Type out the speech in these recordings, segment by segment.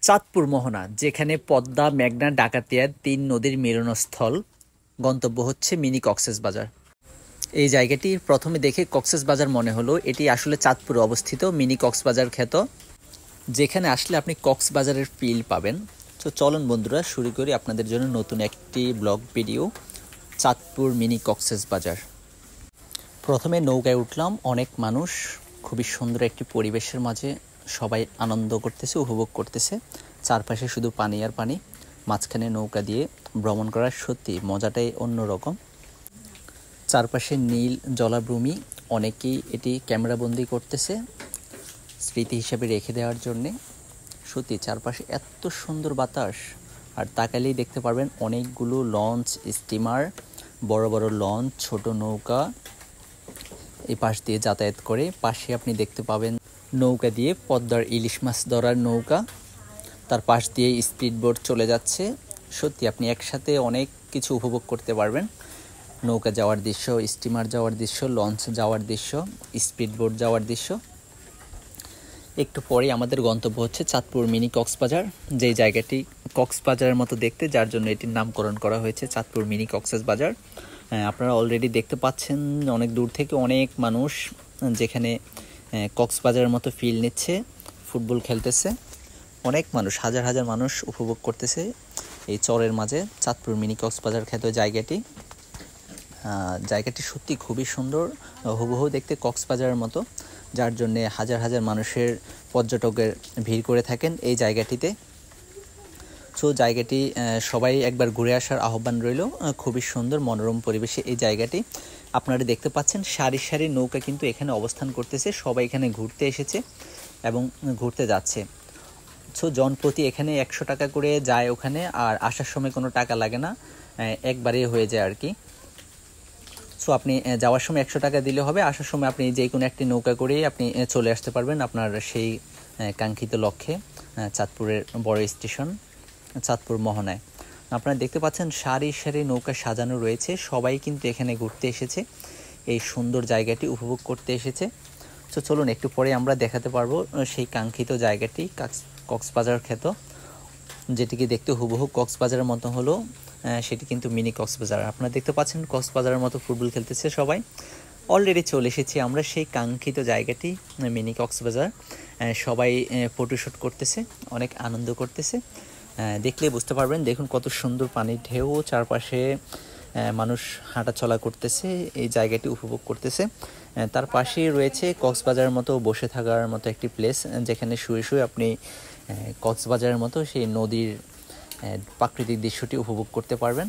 চাঁদপুর মোহনা, যেখানে পদ্মা, মেঘনা, ডাকাতিয়া তিন নদীর মিলনস্থল। গন্তব্য হচ্ছে মিনি কক্সবাজার। এই জায়গাটি প্রথমে দেখে কক্সবাজার মনে হলো, এটি আসলে চাঁদপুরে অবস্থিত মিনি কক্সবাজার খ্যাত, যেখানে আসলে আপনি কক্সবাজারের ফিল পাবেন। তো চলুন বন্ধুরা, শুরু করি আপনাদের জন্য নতুন একটি blog video, Chandpur mini Cox's Bazar. প্রথমে নৌকায় উঠলাম, অনেক মানুষ, খুবই সুন্দর একটি পরিবেশের মাঝে সবাই আনন্দ করতেছে, উপভোগ করতেছে। চারপাশে শুধু পানি আর পানি, মাঝখানে নৌকা দিয়ে ভ্রমণ করার সত্যি মজাটাই অন্যরকম। চারপাশে নীল জলাভূমি, অনেকেই এটি ক্যামেরাবন্দি করতেছে স্মৃতি হিসেবে রেখে দেওয়ার জন্যে। সত্যি চারপাশে এত সুন্দর বাতাস, আর তাকালেই দেখতে পারবেন অনেকগুলো লঞ্চ, স্টিমার, বড় বড় লঞ্চ, ছোট নৌকা এই পাশ দিয়ে যাতায়াত করে। পাশে আপনি দেখতে পাবেন নৌকা দিয়ে পদ্মার ইলিশ মাছ ধরার নৌকা, তার পাশ দিয়ে স্পিড বোট চলে যাচ্ছে। সত্যি আপনি একসাথে অনেক কিছু উপভোগ করতে পারবেন। নৌকা যাওয়ার দৃশ্য, স্টিমার যাওয়ার দৃশ্য, লঞ্চ যাওয়ার দৃশ্য, স্পিড বোট যাওয়ার দৃশ্য। একটু পরেই আমাদের গন্তব্য হচ্ছে চাঁদপুর মিনি কক্সবাজার, যেই জায়গাটি কক্সবাজারের মতো দেখতে, যার জন্য এটির নামকরণ করা হয়েছে চাঁদপুর মিনি কক্সবাজার। আপনারা অলরেডি দেখতে পাচ্ছেন অনেক দূর থেকে অনেক মানুষ, যেখানে কক্সবাজারের মতো ফিল নিচ্ছে, ফুটবল খেলতেছে। অনেক মানুষ, হাজার হাজার মানুষ উপভোগ করতেছে এই চরের মাঝে চাঁদপুর মিনি কক্সবাজার খ্যাত জায়গাটি। জায়গাটি সত্যি খুবই সুন্দর, হুবহু দেখতে কক্সবাজারের মতো, যার জন্য হাজার হাজার মানুষের, পর্যটকের ভিড় করে থাকেন এই জায়গাটিতে। সো জায়গাটি সবাই একবার ঘুরে আসার আহ্বান রইল। খুবই সুন্দর মনোরম পরিবেশে এই জায়গাটি। আপনারা দেখতে পাচ্ছেন সারি সারি নৌকা কিন্তু এখানে অবস্থান করতেছে, সবাই এখানে ঘুরতে এসেছে এবং ঘুরতে যাচ্ছে। সো জনপ্রতি এখানে 100 টাকা করে যায় ওখানে, আর আসার সময় কোনো টাকা লাগে না, একবারে হয়ে যায় আর কি। সো আপনি যাওয়ার সময় 100 টাকা দিলে হবে, আসার সময় আপনি যে কোনো একটি নৌকা করেই আপনি চলে আসতে পারবেন আপনার সেই কাঙ্ক্ষিত লক্ষ্যে, চাঁদপুরের বড় স্টেশন চাঁদপুর মোহনায়। আপনারা দেখতে পাচ্ছেন সারি সারি নৌকা সাজানো রয়েছে, সবাই কিন্তু এখানে ঘুরতে এসেছে, এই সুন্দর জায়গাটি উপভোগ করতে এসেছে। তো চলুন একটু পরে আমরা দেখাতে পারবো সেই কাঙ্ক্ষিত জায়গাটি, কক্সবাজার খ্যাত, যেটিকে দেখতে হুবহু কক্সবাজারের মতো হলো, সেটি কিন্তু মিনি কক্সবাজার। আপনারা দেখতে পাচ্ছেন কক্সবাজারের মতো ফুটবল খেলতেছে সবাই। অলরেডি চলে এসেছি আমরা সেই কাঙ্ক্ষিত জায়গাটি, মিনি কক্সবাজার। সবাই ফটোশ্যুট করতেছে, অনেক আনন্দ করতেছে, দেখলে বুঝতে পারবেন। দেখুন কত সুন্দর পানির ঢেউ, চারপাশে মানুষ হাঁটাচলা করতেছে, এই জায়গাটি উপভোগ করতেছে। তার পাশেই রয়েছে কক্সবাজারের মতো বসে থাকার মতো একটি প্লেস, যেখানে শুয়ে শুয়ে আপনি কক্সবাজারের মতো সেই নদীর প্রাকৃতিক দৃশ্যটি উপভোগ করতে পারবেন।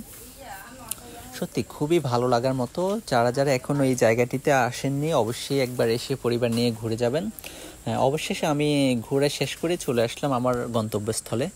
সত্যি খুবই ভালো লাগার মতো। যারা যারা এখনও এই জায়গাটিতে আসেননি, অবশ্যই একবার এসে পরিবার নিয়ে ঘুরে যাবেন। অবশেষে আমি ঘুরে শেষ করে চলে আসলাম আমার গন্তব্যস্থলে।